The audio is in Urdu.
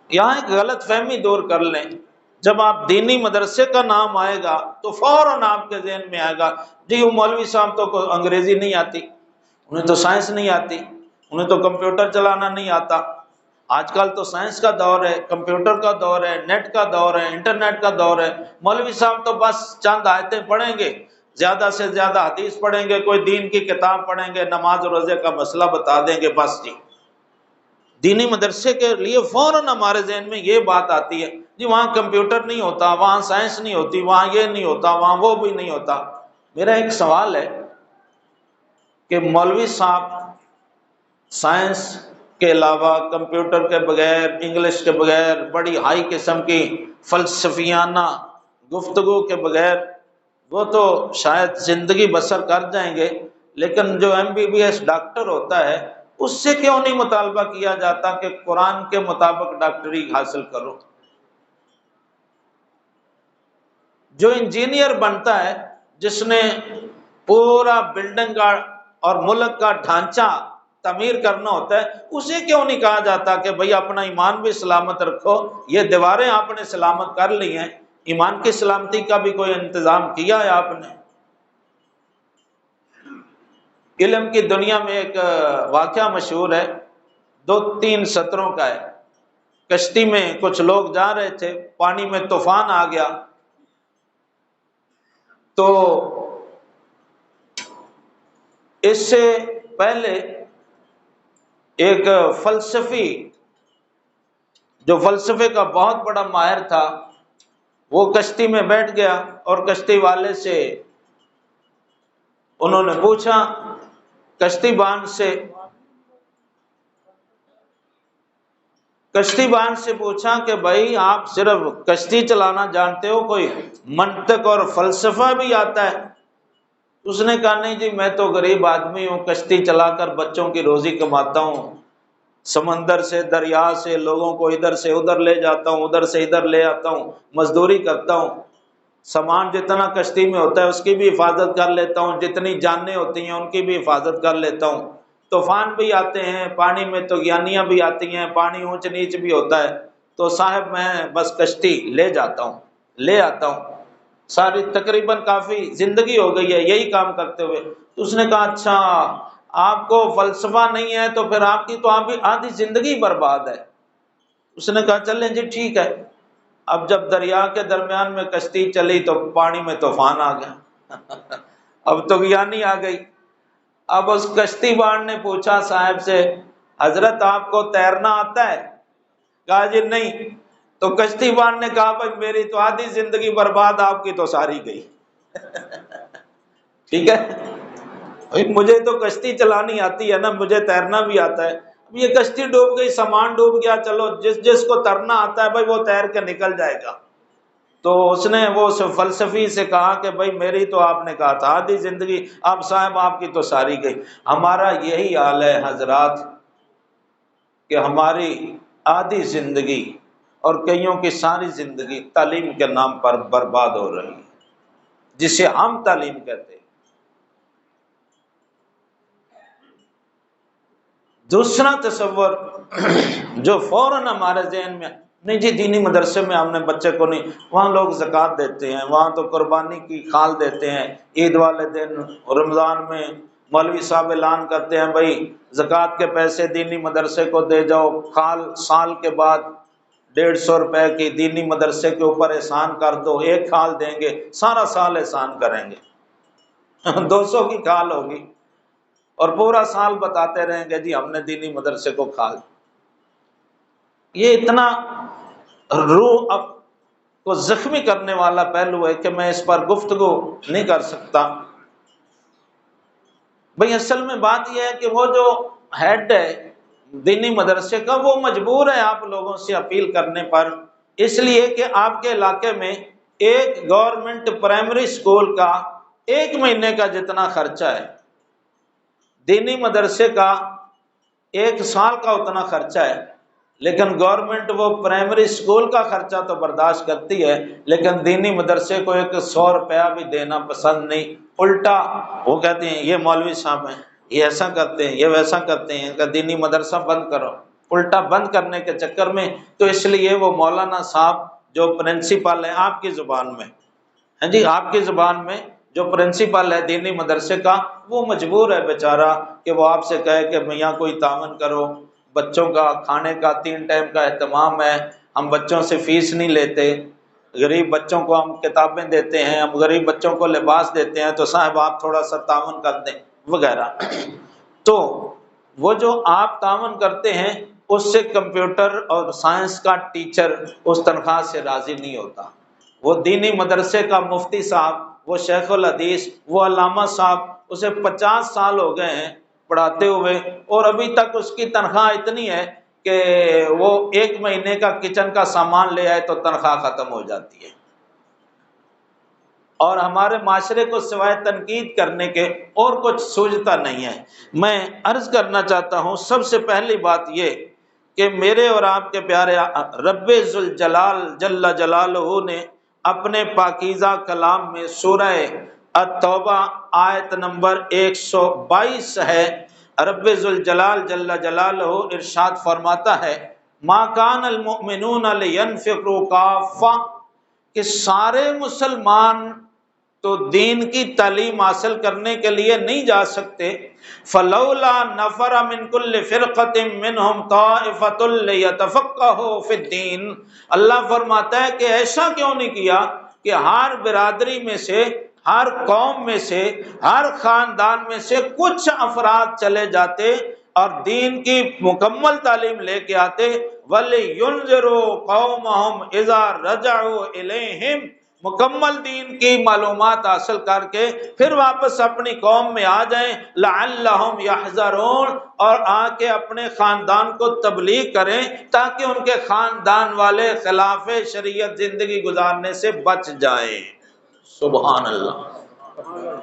یہاں ایک غلط فہمی دور کر لیں، جب آپ دینی مدرسے کا نام آئے گا تو فوراً آپ کے ذہن میں آئے گا جی وہ مولوی صاحب تو کو انگریزی نہیں آتی، انہیں تو سائنس نہیں آتی، انہیں تو کمپیوٹر چلانا نہیں آتا۔ آج کل تو سائنس کا دور ہے، کمپیوٹر کا دور ہے، نیٹ کا دور ہے، انٹرنیٹ کا دور ہے، مولوی صاحب تو بس چند آیتیں پڑھیں گے، زیادہ سے زیادہ حدیث پڑھیں گے، کوئی دین کی کتاب پڑھیں گے، نماز و روزے کا مسئلہ بتا دیں گے، بس جی۔ دینی مدرسے کے لیے فوراً ہمارے ذہن میں یہ بات آتی ہے جی وہاں کمپیوٹر نہیں ہوتا، وہاں سائنس نہیں ہوتی، وہاں یہ نہیں ہوتا، وہاں وہ بھی نہیں ہوتا۔ میرا ایک سوال ہے کہ مولوی صاحب سائنس کے علاوہ، کمپیوٹر کے بغیر، انگلش کے بغیر، بڑی ہائی قسم کی فلسفیانہ گفتگو کے بغیر وہ تو شاید زندگی بسر کر جائیں گے، لیکن جو MBBS ڈاکٹر ہوتا ہے اس سے کیوں نہیں مطالبہ کیا جاتا کہ قرآن کے مطابق ڈاکٹری حاصل کرو؟ جو انجینئر بنتا ہے، جس نے پورا بلڈنگ کا اور ملک کا ڈھانچہ تعمیر کرنا ہوتا ہے، اسے کیوں نہیں کہا جاتا کہ بھئی اپنا ایمان بھی سلامت رکھو، یہ دیواریں آپ نے سلامت کر لی ہیں، ایمان کی سلامتی کا بھی کوئی انتظام کیا ہے آپ نے؟ علم کی دنیا میں ایک واقعہ مشہور ہے، 2-3 سطروں کا ہے۔ کشتی میں کچھ لوگ جا رہے تھے، پانی میں طوفان آ گیا، تو اس سے پہلے ایک فلسفی جو فلسفے کا بہت بڑا ماہر تھا، وہ کشتی میں بیٹھ گیا اور کشتی والے سے انہوں نے پوچھا، کشتی بان سے پوچھا کہ بھائی آپ صرف کشتی چلانا جانتے ہو، کوئی منطق اور فلسفہ بھی آتا ہے؟ اس نے کہا نہیں جی میں تو غریب آدمی ہوں، کشتی چلا کر بچوں کی روزی کماتا ہوں، سمندر سے دریا سے لوگوں کو ادھر سے ادھر لے جاتا ہوں، ادھر سے ادھر لے آتا ہوں، مزدوری کرتا ہوں، سامان جتنا کشتی میں ہوتا ہے اس کی بھی حفاظت کر لیتا ہوں، جتنی جانیں ہوتی ہیں ان کی بھی حفاظت کر لیتا ہوں، طوفان بھی آتے ہیں، پانی میں تو گیانیاں بھی آتی ہیں، پانی اونچ نیچ بھی ہوتا ہے، تو صاحب میں بس کشتی لے جاتا ہوں، لے آتا ہوں، ساری تقریباً کافی زندگی ہو گئی ہے یہی کام کرتے ہوئے۔ تو اس نے کہا اچھا آپ کو فلسفہ نہیں ہے تو پھر آپ کی تو آدھی زندگی برباد ہے۔ اس نے کہا چلیں جی ٹھیک ہے۔ اب جب دریا کے درمیان میں کشتی چلی تو پانی میں طوفان آ گیا، اب تو گیانی آ گئی۔ اب اس کشتی بان نے پوچھا صاحب سے، حضرت آپ کو تیرنا آتا ہے؟ کہا جی نہیں۔ تو کشتی بان نے کہا بھائی میری تو آدھی زندگی برباد، آپ کی تو ساری گئی۔ ٹھیک ہے، مجھے تو کشتی چلانی آتی ہے نا، مجھے تیرنا بھی آتا ہے، اب یہ کشتی ڈوب گئی، سامان ڈوب گیا، چلو جس کو تیرنا آتا ہے بھائی وہ تیر کے نکل جائے گا۔ تو اس نے وہ فلسفی سے کہا کہ بھائی میری تو آپ نے کہا تھا آدھی زندگی، اب صاحب آپ کی تو ساری گئی۔ ہمارا یہی حال ہے حضرات کہ ہماری آدھی زندگی اور کئیوں کی ساری زندگی تعلیم کے نام پر برباد ہو رہی ہے، جسے ہم تعلیم کہتے ہیں۔ دوسرا تصور جو فوراً ہمارے ذہن میں، نہیں جی دینی مدرسے میں ہم نے بچے کو نہیں، وہاں لوگ زکوٰۃ دیتے ہیں، وہاں تو قربانی کی کھال دیتے ہیں، عید والے دن رمضان میں مولوی صاحب اعلان کرتے ہیں بھائی زکوٰۃ کے پیسے دینی مدرسے کو دے جاؤ، کھال سال کے بعد 150 روپے کی دینی مدرسے کے اوپر احسان کر دو، ایک کھال دیں گے سارا سال احسان کریں گے، 200 کی کھال ہوگی، اور پورا سال بتاتے رہیں گے جی ہم نے دینی مدرسے کو کھال۔ یہ اتنا روح اب کو زخمی کرنے والا پہلو ہے کہ میں اس پر گفتگو نہیں کر سکتا۔ بھئی اصل میں بات یہ ہے کہ وہ جو ہیڈ ہے دینی مدرسے کا وہ مجبور ہے آپ لوگوں سے اپیل کرنے پر، اس لیے کہ آپ کے علاقے میں ایک گورنمنٹ پرائمری اسکول کا 1 مہینے کا جتنا خرچہ ہے، دینی مدرسے کا 1 سال کا اتنا خرچہ ہے، لیکن گورنمنٹ وہ پرائمری اسکول کا خرچہ تو برداشت کرتی ہے لیکن دینی مدرسے کو 100 روپیہ بھی دینا پسند نہیں، الٹا وہ کہتے ہیں یہ مولوی صاحب ہیں یہ ایسا کرتے ہیں یہ ویسا کرتے ہیں، کہ دینی مدرسہ بند کرو۔ الٹا بند کرنے کے چکر میں۔ تو اس لیے وہ مولانا صاحب جو پرنسپل ہے آپ کی زبان میں، ہاں جی آپ کی زبان میں جو پرنسپل ہے دینی مدرسے کا، وہ مجبور ہے بیچارہ کہ وہ آپ سے کہے کہ میاں کوئی تعاون کرو، بچوں کا کھانے کا 3 ٹائم کا اہتمام ہے، ہم بچوں سے فیس نہیں لیتے، غریب بچوں کو ہم کتابیں دیتے ہیں، ہم غریب بچوں کو لباس دیتے ہیں، تو صاحب آپ تھوڑا سا تعاون کر دیں وغیرہ۔ تو وہ جو آپ تعاون کرتے ہیں اس سے کمپیوٹر اور سائنس کا ٹیچر اس تنخواہ سے راضی نہیں ہوتا۔ وہ دینی مدرسے کا مفتی صاحب، وہ شیخ الحدیث، وہ علامہ صاحب، اسے 50 سال ہو گئے ہیں پڑھاتے ہوئے، اور ابھی تک اس کی تنخواہ اتنی ہے کہ وہ 1 مہینے کا کچن کا سامان لے آئے تو تنخواہ ختم ہو جاتی ہے۔ اور ہمارے معاشرے کو سوائے تنقید کرنے کے اور کچھ سوجھتا نہیں ہے۔ میں عرض کرنا چاہتا ہوں سب سے پہلی بات یہ کہ میرے اور آپ کے پیارے رب ذوالجلال جل جلالہ نے اپنے پاکیزہ کلام میں سورہ التوبہ آیت نمبر 122 ہے، رب ذوالجلال جل جلالہ ارشاد فرماتا ہے ما کان المؤمنون لینفروا کافہ، کہ سارے مسلمان تو دین کی تعلیم حاصل کرنے کے لیے نہیں جا سکتے، فلولا نفر من کل فرقۃ منہم طائفۃ لیتفقہوا فی الدین، اللہ فرماتا ہے کہ ایسا کیوں نہیں کیا کہ ہر برادری میں سے، ہر قوم میں سے، ہر خاندان میں سے کچھ افراد چلے جاتے اور دین کی مکمل تعلیم لے کے آتے، وَلِيُنذِرُوا قَوْمَهُمْ إِذَا رَجَعُوا إِلَيْهِمْ، مکمل دین کی معلومات حاصل کر کے پھر واپس اپنی قوم میں آ جائیں، لعلہم یحذرون، اور آ کے اپنے خاندان کو تبلیغ کریں تاکہ ان کے خاندان والے خلاف شریعت زندگی گزارنے سے بچ جائیں۔ سبحان اللہ۔